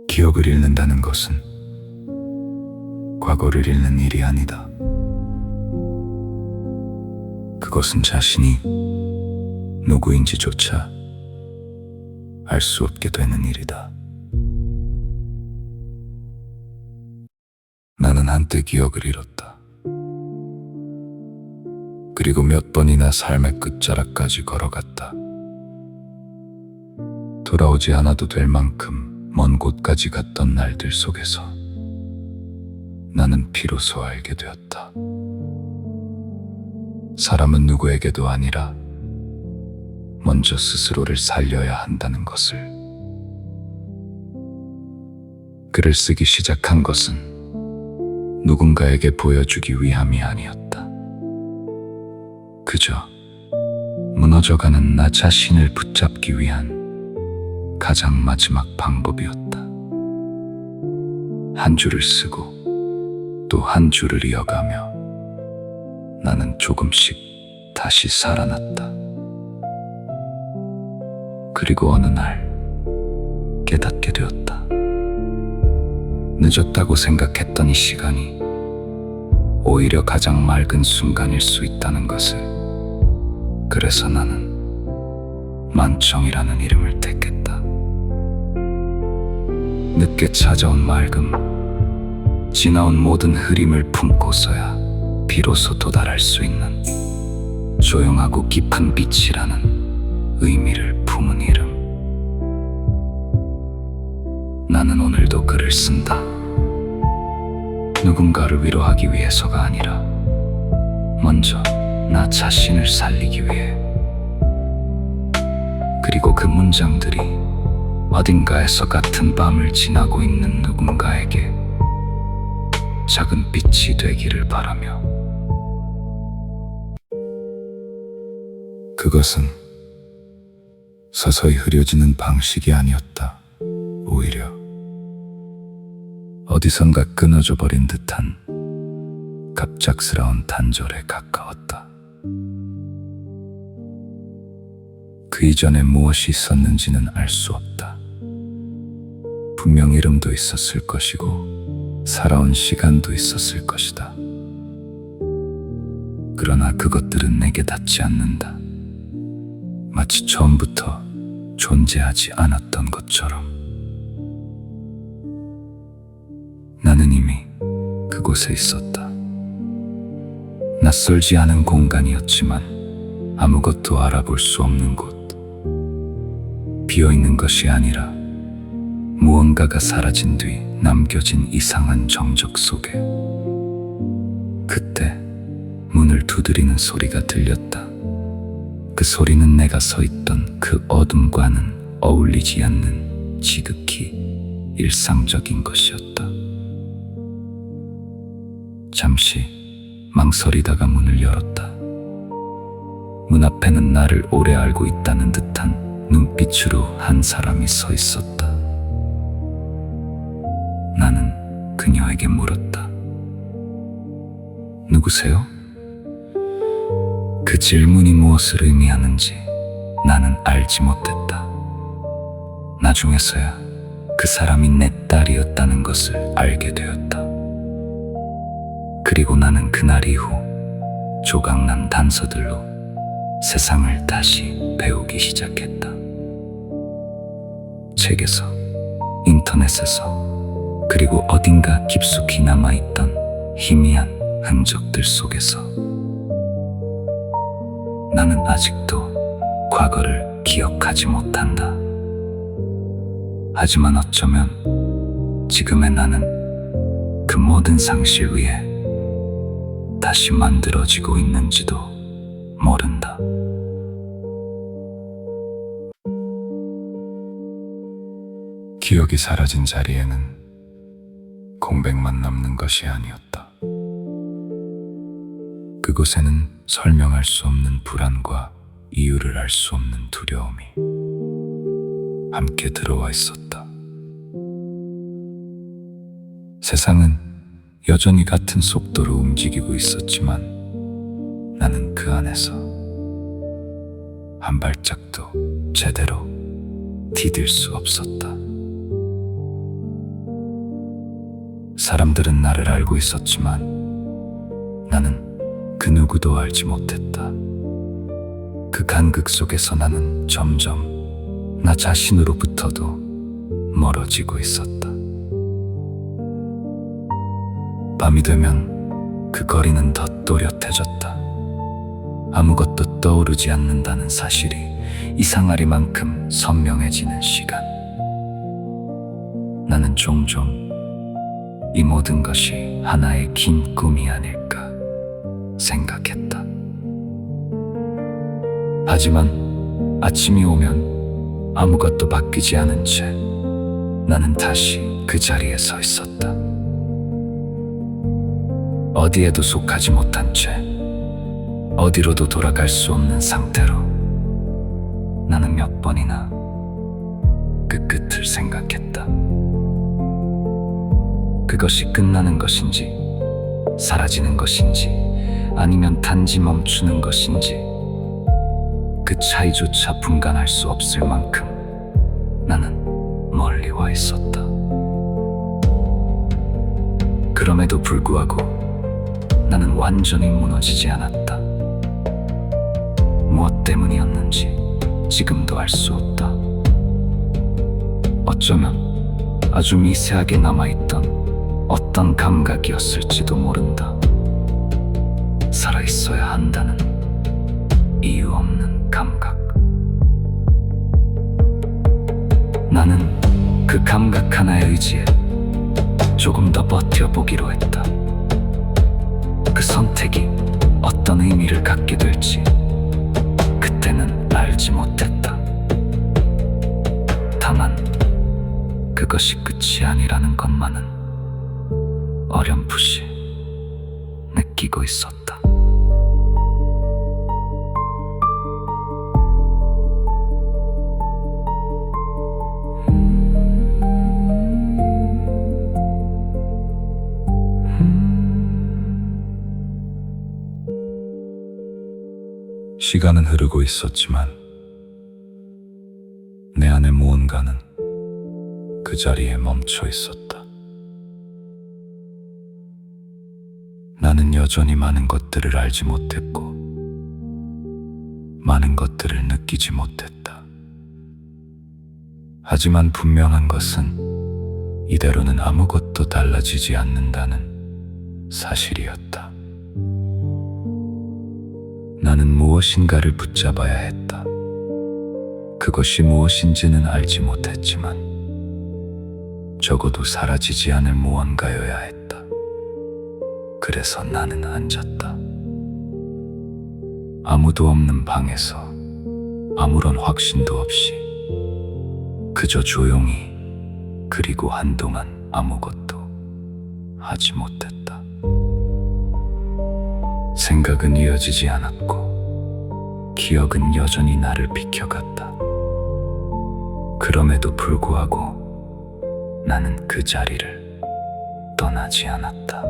기억을 잃는다는 것은 과거를 잃는 일이 아니다. 그것은 자신이 누구인지조차 알 수 없게 되는 일이다. 나는 한때 기억을 잃었다. 그리고 몇 번이나 삶의 끝자락까지 걸어갔다. 돌아오지 않아도 될 만큼 먼 곳까지 갔던 날들 속에서 나는 비로소 알게 되었다. 사람은 누구에게도 아니라 먼저 스스로를 살려야 한다는 것을. 글을 쓰기 시작한 것은 누군가에게 보여주기 위함이 아니었다. 그저 무너져가는 나 자신을 붙잡기 위한 가장 마지막 방법이었다. 한 줄을 쓰고 또 한 줄을 이어가며 나는 조금씩 다시 살아났다. 그리고 어느 날 깨닫게 되었다. 늦었다고 생각했던 이 시간이 오히려 가장 맑은 순간일 수 있다는 것을. 그래서 나는 만청이라는 이름을 택했다. 늦게 찾아온 맑음, 지나온 모든 흐림을 품고서야 비로소 도달할 수 있는 조용하고 깊은 빛이라는 의미를 품은 이름. 나는 오늘도 글을 쓴다. 누군가를 위로하기 위해서가 아니라 먼저 나 자신을 살리기 위해. 그리고 그 문장들이 어딘가에서 같은 밤을 지나고 있는 누군가에게 작은 빛이 되기를 바라며. 그것은 서서히 흐려지는 방식이 아니었다. 오히려 어디선가 끊어져 버린 듯한 갑작스러운 단절에 가까웠다. 그 이전에 무엇이 있었는지는 알 수 없다. 분명 이름도 있었을 것이고 살아온 시간도 있었을 것이다. 그러나 그것들은 내게 닿지 않는다. 마치 처음부터 존재하지 않았던 것처럼. 나는 이미 그곳에 있었다. 낯설지 않은 공간이었지만 아무것도 알아볼 수 없는 곳. 비어있는 것이 아니라 무언가가 사라진 뒤 남겨진 이상한 정적 속에. 그때 문을 두드리는 소리가 들렸다. 그 소리는 내가 서 있던 그 어둠과는 어울리지 않는 지극히 일상적인 것이었다. 잠시 망설이다가 문을 열었다. 문 앞에는 나를 오래 알고 있다는 듯한 눈빛으로 한 사람이 서 있었다. 나는 그녀에게 물었다. 누구세요? 그 질문이 무엇을 의미하는지 나는 알지 못했다. 나중에서야 그 사람이 내 딸이었다는 것을 알게 되었다. 그리고 나는 그날 이후 조각난 단서들로 세상을 다시 배우기 시작했다. 책에서, 인터넷에서, 그리고 어딘가 깊숙이 남아있던 희미한 흔적들 속에서. 나는 아직도 과거를 기억하지 못한다. 하지만 어쩌면 지금의 나는 그 모든 상실 위에 다시 만들어지고 있는지도 모른다. 기억이 사라진 자리에는 공백만 남는 것이 아니었다. 그곳에는 설명할 수 없는 불안과 이유를 알 수 없는 두려움이 함께 들어와 있었다. 세상은 여전히 같은 속도로 움직이고 있었지만 나는 그 안에서 한 발짝도 제대로 디딜 수 없었다. 사람들은 나를 알고 있었지만 나는 그 누구도 알지 못했다. 그 간극 속에서 나는 점점 나 자신으로부터도 멀어지고 있었다. 밤이 되면 그 거리는 더 또렷해졌다. 아무것도 떠오르지 않는다는 사실이 이상하리만큼 선명해지는 시간. 나는 종종 이 모든 것이 하나의 긴 꿈이 아닐까 생각했다. 하지만 아침이 오면 아무것도 바뀌지 않은 채 나는 다시 그 자리에 서 있었다. 어디에도 속하지 못한 채 어디로도 돌아갈 수 없는 상태로 나는 몇 번이나 그 끝을 생각했다. 그것이 끝나는 것인지 사라지는 것인지 아니면 단지 멈추는 것인지 그 차이조차 분간할 수 없을 만큼 나는 멀리 와 있었다. 그럼에도 불구하고 나는 완전히 무너지지 않았다. 무엇 때문이었는지 지금도 알 수 없다. 어쩌면 아주 미세하게 남아있던 어떤 감각이었을지도 모른다. 살아있어야 한다는 이유 없는 감각. 나는 그 감각 하나에 의지해 조금 더 버텨보기로 했다. 그 선택이 어떤 의미를 갖게 될지 그때는 알지 못했다. 다만 그것이 끝이 아니라는 것만은 어렴풋이 느끼고 있었다. 시간은 흐르고 있었지만 내 안의 무언가는 그 자리에 멈춰 있었다. 나는 여전히 많은 것들을 알지 못했고 많은 것들을 느끼지 못했다. 하지만 분명한 것은 이대로는 아무것도 달라지지 않는다는 사실이었다. 나는 무엇인가를 붙잡아야 했다. 그것이 무엇인지는 알지 못했지만 적어도 사라지지 않을 무언가여야 했다. 그래서 나는 앉았다. 아무도 없는 방에서 아무런 확신도 없이 그저 조용히, 그리고 한동안 아무것도 하지 못했다. 생각은 이어지지 않았고 기억은 여전히 나를 비켜갔다. 그럼에도 불구하고 나는 그 자리를 떠나지 않았다.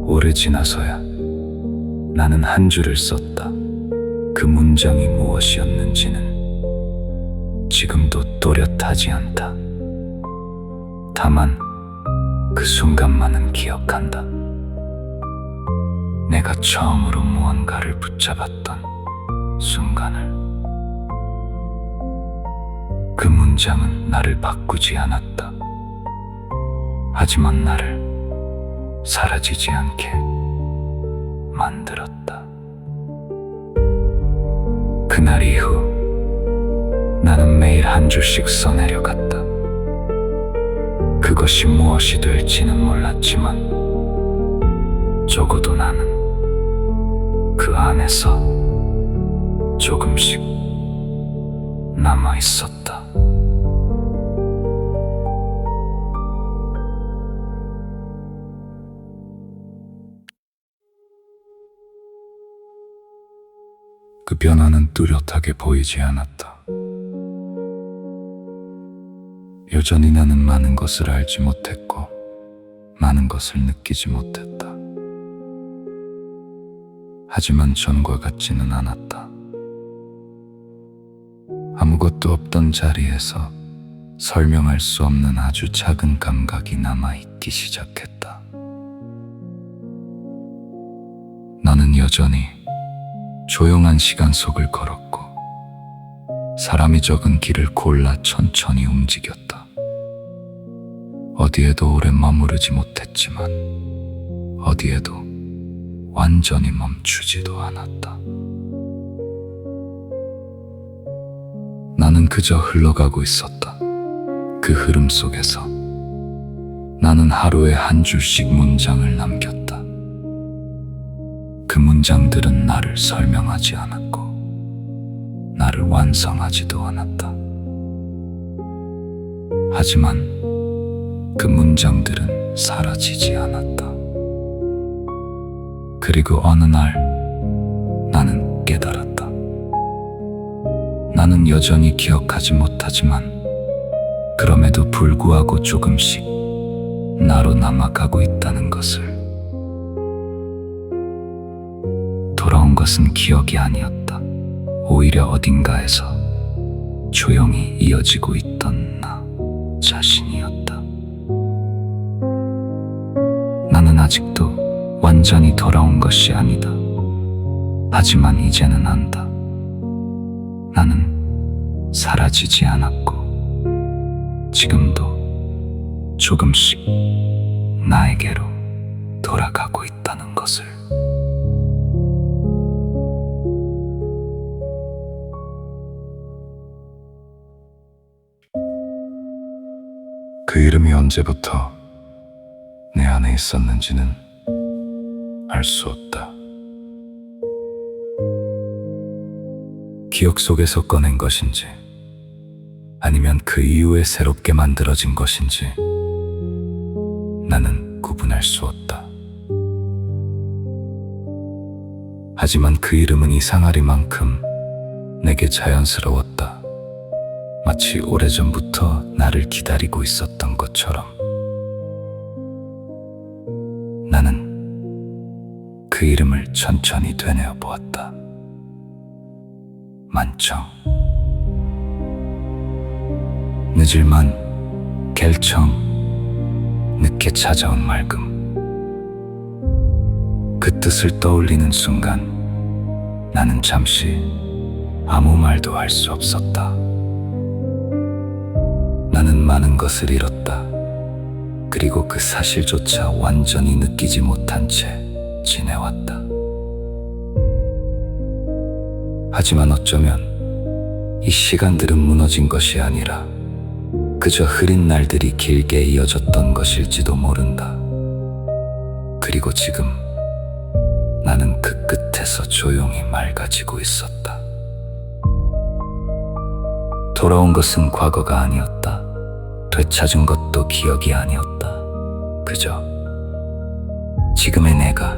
오래 지나서야 나는 한 줄을 썼다. 그 문장이 무엇이었는지는 지금도 또렷하지 않다. 다만 그 순간만은 기억한다. 내가 처음으로 무언가를 붙잡았던 순간을. 그 문장은 나를 바꾸지 않았다. 하지만 나를 사라지지 않게 만들었다. 그날 이후 나는 매일 한 줄씩 써내려갔다. 그것이 무엇이 될지는 몰랐지만 적어도 나는 그 안에서 조금씩 남아 있었다. 그 변화는 뚜렷하게 보이지 않았다. 여전히 나는 많은 것을 알지 못했고 많은 것을 느끼지 못했다. 하지만 전과 같지는 않았다. 아무것도 없던 자리에서 설명할 수 없는 아주 작은 감각이 남아있기 시작했다. 나는 여전히 조용한 시간 속을 걸었고 사람이 적은 길을 골라 천천히 움직였다. 어디에도 오래 머무르지 못했지만 어디에도 완전히 멈추지도 않았다. 나는 그저 흘러가고 있었다. 그 흐름 속에서 나는 하루에 한 줄씩 문장을 남겼다. 그 문장들은 나를 설명하지 않았고 나를 완성하지도 않았다. 하지만 그 문장들은 사라지지 않았다. 그리고 어느 날 나는 깨달았다. 나는 여전히 기억하지 못하지만 그럼에도 불구하고 조금씩 나로 남아가고 있다는 것을. 돌아온 것은 기억이 아니었다. 오히려 어딘가에서 조용히 이어지고 있던 나 자신이었다. 나는 아직도 완전히 돌아온 것이 아니다. 하지만 이제는 안다. 나는 사라지지 않았고 지금도 조금씩 나에게로 돌아가고 있다는 것을. 그 이름이 언제부터 내 안에 있었는지는 알 수 없다. 기억 속에서 꺼낸 것인지 아니면 그 이후에 새롭게 만들어진 것인지 나는 구분할 수 없다. 하지만 그 이름은 이상하리만큼 내게 자연스러웠다. 마치 오래전부터 나를 기다리고 있었던 것처럼. 나는 그 이름을 천천히 되뇌어 보았다. 만청. 늦을만 결청, 늦게 찾아온 맑음. 그 뜻을 떠올리는 순간 나는 잠시 아무 말도 할 수 없었다. 나는 많은 것을 잃었다. 그리고 그 사실조차 완전히 느끼지 못한 채 지내왔다. 하지만 어쩌면 이 시간들은 무너진 것이 아니라 그저 흐린 날들이 길게 이어졌던 것일지도 모른다. 그리고 지금 나는 그 끝에서 조용히 맑아지고 있었다. 돌아온 것은 과거가 아니었다. 되찾은 것도 기억이 아니었다. 그저 지금의 내가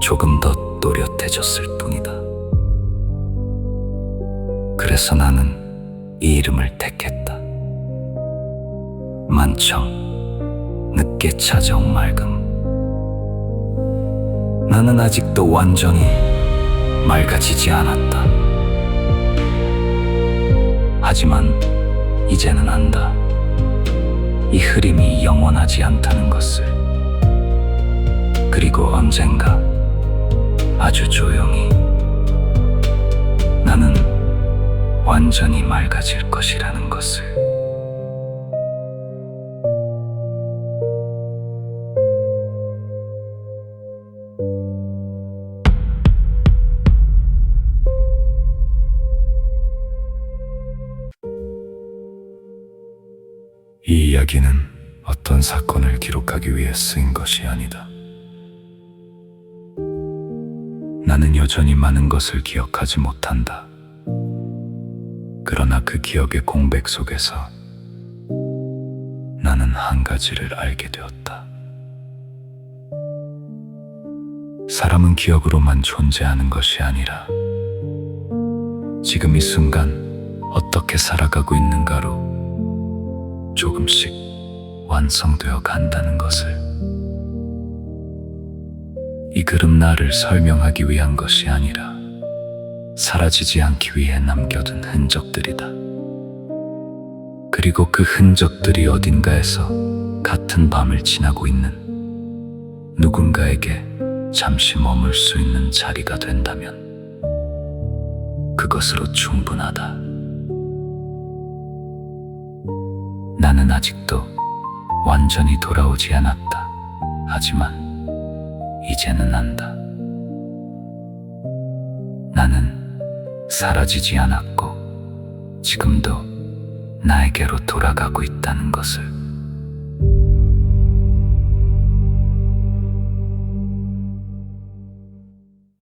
조금 더 또렷해졌을 뿐이다. 그래서 나는 이 이름을 택했다. 만청, 늦게 찾아온 맑음. 나는 아직도 완전히 맑아지지 않았다. 하지만 이제는 안다. 이 흐림이 영원하지 않다는 것을. 그리고 언젠가 아주 조용히 나는 완전히 맑아질 것이라는 것을. 이 이야기는 어떤 사건을 기록하기 위해 쓰인 것이 아니다. 나는 여전히 많은 것을 기억하지 못한다. 그러나 그 기억의 공백 속에서 나는 한 가지를 알게 되었다. 사람은 기억으로만 존재하는 것이 아니라 지금 이 순간 어떻게 살아가고 있는가로 조금씩 완성되어 간다는 것을. 이 글은 나를 설명하기 위한 것이 아니라 사라지지 않기 위해 남겨둔 흔적들이다. 그리고 그 흔적들이 어딘가에서 같은 밤을 지나고 있는 누군가에게 잠시 머물 수 있는 자리가 된다면 그것으로 충분하다. 나는 아직도 완전히 돌아오지 않았다. 하지만 이제는 안다. 나는 사라지지 않았고 지금도 나에게로 돌아가고 있다는 것을.